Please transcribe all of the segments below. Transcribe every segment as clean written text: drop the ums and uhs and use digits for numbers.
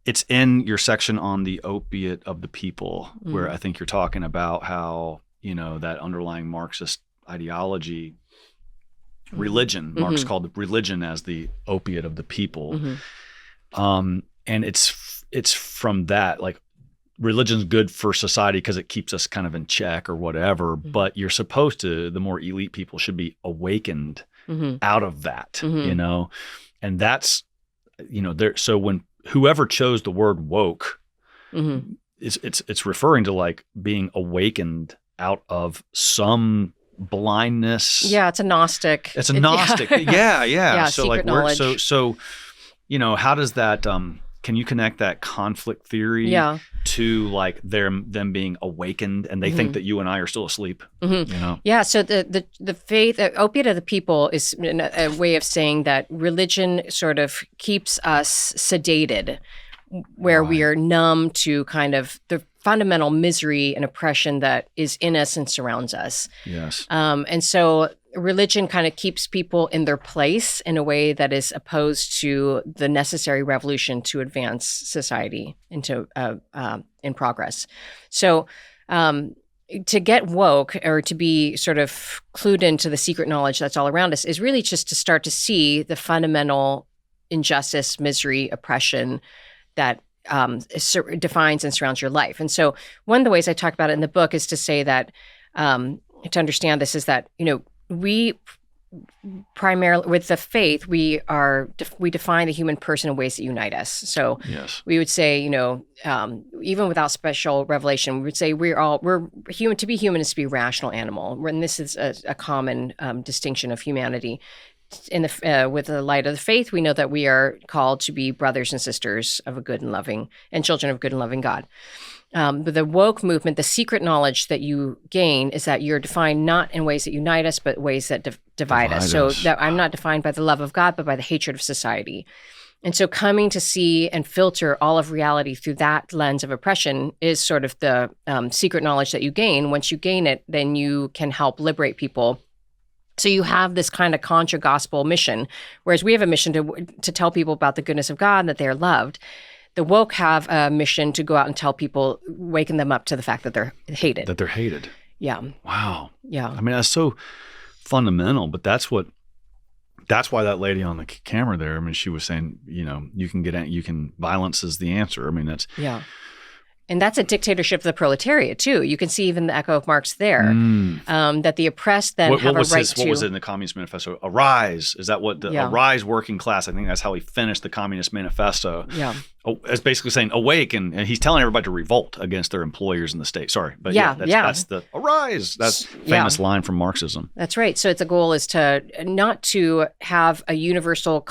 it's in your section on the opiate of the people, where I think you're talking about how, that underlying Marxist ideology, religion, Marx called religion as the opiate of the people. And it's from that, like, religion's good for society because it keeps us kind of in check or whatever, but you're supposed to, the more elite people should be awakened out of that, and that's, so when whoever chose the word woke, it's referring to like being awakened out of some blindness. Yeah, it's a Gnostic. It's a Gnostic. Yeah. So secret like knowledge. How does that can you connect that conflict theory to like them being awakened and they think that you and I are still asleep? Yeah, so the faith, opiate of the people is a way of saying that religion sort of keeps us sedated, where we are numb to kind of the fundamental misery and oppression that is in us and surrounds us. Yes. And so religion kind of keeps people in their place in a way that is opposed to the necessary revolution to advance society into in progress. So to get woke, or to be sort of clued into the secret knowledge that's all around us, is really just to start to see the fundamental injustice, misery, oppression that defines and surrounds your life. And so one of the ways I talk about it in the book is to say that, to understand this, is that, we primarily, with the faith, we define the human person in ways that unite us. So we would say, even without special revelation, we would say we're human. To be human is to be a rational animal. And this is a common distinction of humanity. With the light of the faith, we know that we are called to be brothers and sisters of a good and loving, and children of good and loving God. But the woke movement, the secret knowledge that you gain, is that you're defined not in ways that unite us, but ways that divide us. So that I'm not defined by the love of God, but by the hatred of society. And so coming to see and filter all of reality through that lens of oppression is sort of the secret knowledge that you gain. Once you gain it, then you can help liberate people. So you have this kind of contra gospel mission, whereas we have a mission to tell people about the goodness of God and that they are loved. The woke have a mission to go out and tell people, waken them up to the fact that they're hated. That they're hated. Yeah. Wow. Yeah. I mean, that's so fundamental, but that's why that lady on the camera there, I mean, she was saying, violence is the answer. I mean, that's. Yeah. And that's a dictatorship of the proletariat, too. You can see even the echo of Marx there, that the oppressed then have a right to... What was it in the Communist Manifesto? Arise. Is that what arise working class? I think that's how he finished the Communist Manifesto. Yeah. It's basically saying awake, and he's telling everybody to revolt against their employers in the state. Sorry, but that's the arise. That's famous line from Marxism. That's right. So the goal is to not to have a universal,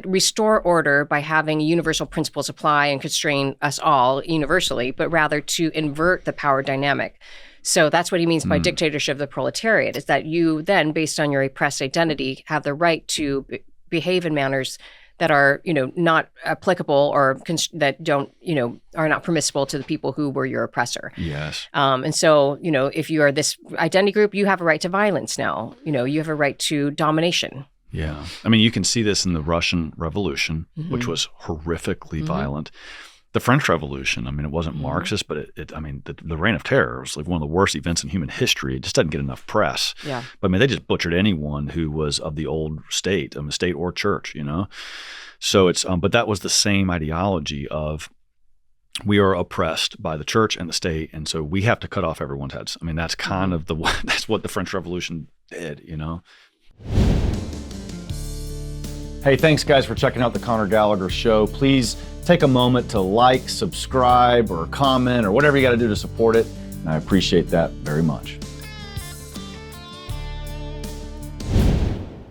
restore order by having universal principles apply and constrain us all universally, but rather to invert the power dynamic. So that's what he means by dictatorship of the proletariat, is that you then, based on your oppressed identity, have the right to behave in manners that are, not applicable or that don't, are not permissible to the people who were your oppressor. Yes. And so, if you are this identity group, you have a right to violence now. You have a right to domination. Yeah. I mean, you can see this in the Russian Revolution, which was horrifically violent. The French Revolution, I mean, it wasn't Marxist, but the Reign of Terror was like one of the worst events in human history. It just doesn't get enough press. Yeah. But I mean, they just butchered anyone who was of the old state, state or church, So it's, but that was the same ideology of we are oppressed by the church and the state, and so we have to cut off everyone's heads. I mean, that's kind of that's what the French Revolution did, Hey, thanks guys for checking out the Conor Gallagher Show. Please take a moment to like, subscribe, or comment, or whatever you got to do to support it. And I appreciate that very much.